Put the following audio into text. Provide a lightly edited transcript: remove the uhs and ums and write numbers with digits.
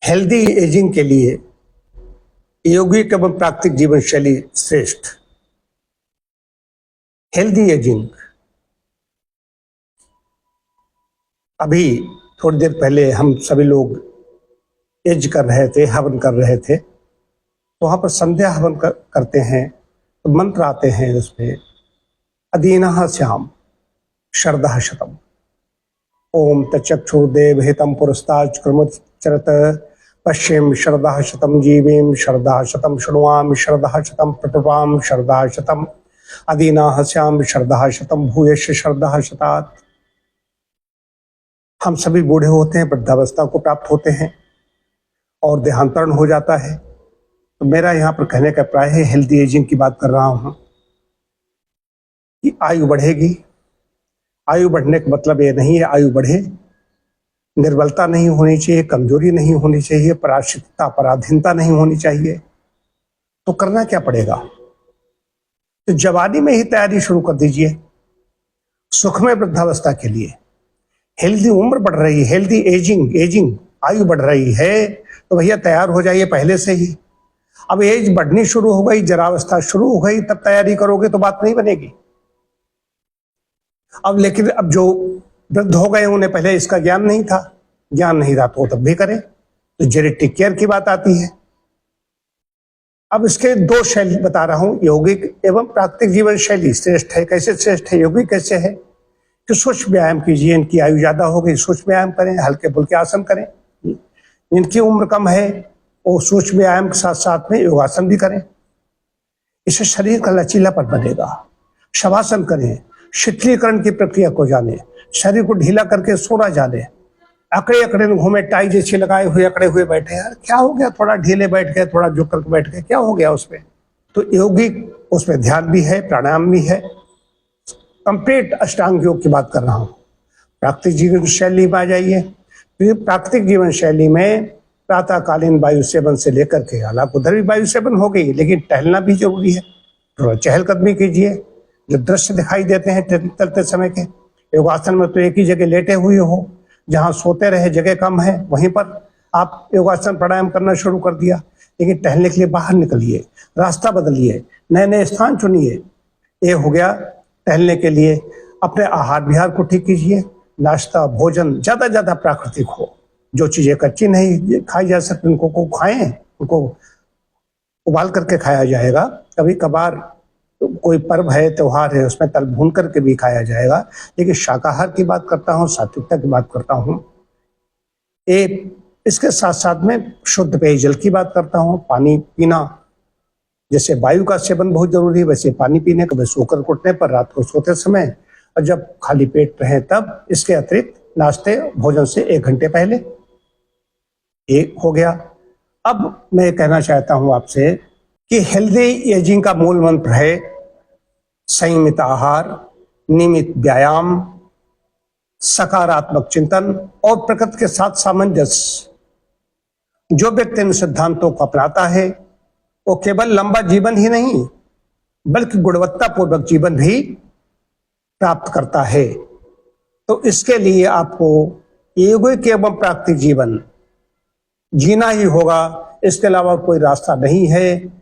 Healthy ageing के लिए यौगिक एवं प्राकृतिक जीवन शैली श्रेष्ठ। हेल्दी एजिंग, अभी थोड़ी देर पहले हम सभी लोग एज कर रहे थे, हवन कर रहे थे, तो वहां पर संध्या हवन करते हैं तो मंत्र आते हैं उसमें, अदीनः श्याम शरदः शतम, ओम तचक्षुर्देव हितम पुरस्तात् कृमुच्चरत, पश्येम शरदः शतम जीवेम शरदः शतम शृण्वाम शरदः शतम प्रटपाम शरदः शतम, अदीनः श्याम शरदः शतम भूयश्च शरदः शतात्। हम सभी बूढ़े होते हैं, वृद्धावस्था को प्राप्त होते हैं और देहांतरण हो जाता है। तो मेरा यहाँ पर कहने का प्राय है, हेल्दी एजिंग की बात कर रहा हूँ कि आयु बढ़ेगी। आयु बढ़ने का मतलब ये नहीं है आयु बढ़े, निर्बलता नहीं होनी चाहिए, कमजोरी नहीं होनी चाहिए, पराश्रितता पराधीनता नहीं होनी चाहिए। तो करना क्या पड़ेगा? तो जवानी में ही तैयारी शुरू कर दीजिए सुखमय वृद्धावस्था के लिए। हेल्दी उम्र बढ़ रही है, हेल्दी एजिंग आयु बढ़ रही है, तो भैया तैयार हो जाइए पहले से ही। अब एज बढ़नी शुरू हो गई, जरावस्था शुरू हो गई, तब तैयारी करोगे तो बात नहीं बनेगी। लेकिन अब जो वृद्ध हो गए उन्हें पहले इसका ज्ञान नहीं था तो तब भी करें, तो जेनेटिक केयर की बात आती है। अब इसके दो शैली बता रहा हूं, यौगिक एवं प्राकृतिक जीवन शैली श्रेष्ठ है। कैसे श्रेष्ठ है? यौगिक कैसे है कि सूक्ष्म व्यायाम कीजिए, इनकी आयु ज्यादा हो गई सूक्ष्म व्यायाम करें, हल्के फुल्के आसन करें। इनकी उम्र कम है वो सूक्ष्म व्यायाम के साथ साथ में योगासन भी करें, इससे शरीर का लचीलापन बनेगा। शवासन करें, शिथिलीकरण की प्रक्रिया को जाने, शरीर को ढीला करके सोना जाने। अकड़े अकड़े घूमे, टाई जैसी लगाए हुए अकड़े हुए बैठे, यार क्या हो गया? थोड़ा ढीले बैठ गए, थोड़ा झुक करके बैठ गए, क्या हो गया उसमें? तो यौगिक उसमें ध्यान भी है, प्राणायाम भी है, कंप्लीट अष्टांग योग की बात कर रहा हूँ। प्राकृतिक जीवन शैली में आ जाइए। प्राकृतिक जीवन शैली में प्रातःकालीन वायु सेवन से लेकर के, हालांकि उधर भी वायु सेवन हो गई, लेकिन टहलना भी जरूरी है। थोड़ा चहलकदमी कीजिए, जो दृश्य दिखाई देते हैं चलते समय के। योगासन में तो एक ही जगह लेटे हुए हो, जहां सोते रहे जगह कम है, वहीं पर आप योगासन प्राणायाम करना शुरू कर दिया। लेकिन टहलने के लिए बाहर निकलिए, रास्ता बदलिए, नए नए स्थान चुनिए। ये हो गया टहलने के लिए। अपने आहार विहार को ठीक कीजिए, नाश्ता भोजन ज्यादा प्राकृतिक हो। जो चीजें कच्ची नहीं खाई जा सकती उनको खाएं, उनको उबाल करके खाया जाएगा। कभी कभार कोई पर्व है, त्योहार है, उसमें तल भून करके भी खाया जाएगा। लेकिन शाकाहार की बात करता हूँ, सात्विकता की बात करता हूँ। इसके साथ साथ में शुद्ध पेयजल की बात करता हूँ। पानी पीना, जैसे वायु का सेवन बहुत जरूरी है, वैसे पानी पीने का, सोकर उठने पर, रात को सोते समय, और जब खाली पेट रहे तब। इसके अतिरिक्त नाश्ते भोजन से 1 घंटे पहले। एक हो गया। अब मैं कहना चाहता हूं आपसे कि हेल्दी एजिंग का मूल मंत्र है संयमित आहार, नियमित व्यायाम, सकारात्मक चिंतन और प्रकृति के साथ सामंजस्य। जो व्यक्ति इन सिद्धांतों को अपनाता है वो केवल लंबा जीवन ही नहीं बल्कि गुणवत्तापूर्वक जीवन भी प्राप्त करता है। तो इसके लिए आपको यौगिक एवं प्राकृतिक जीवन जीना ही होगा, इसके अलावा कोई रास्ता नहीं है।